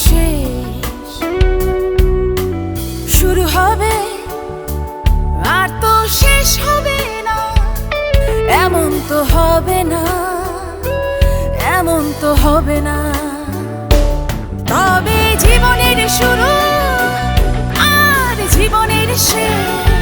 শেষ, শুরু হবে আর তো শেষ হবে না। এমন তো হবে না, এমন তো হবে না। তবে জীবনের শুরু আর জীবনের শেষ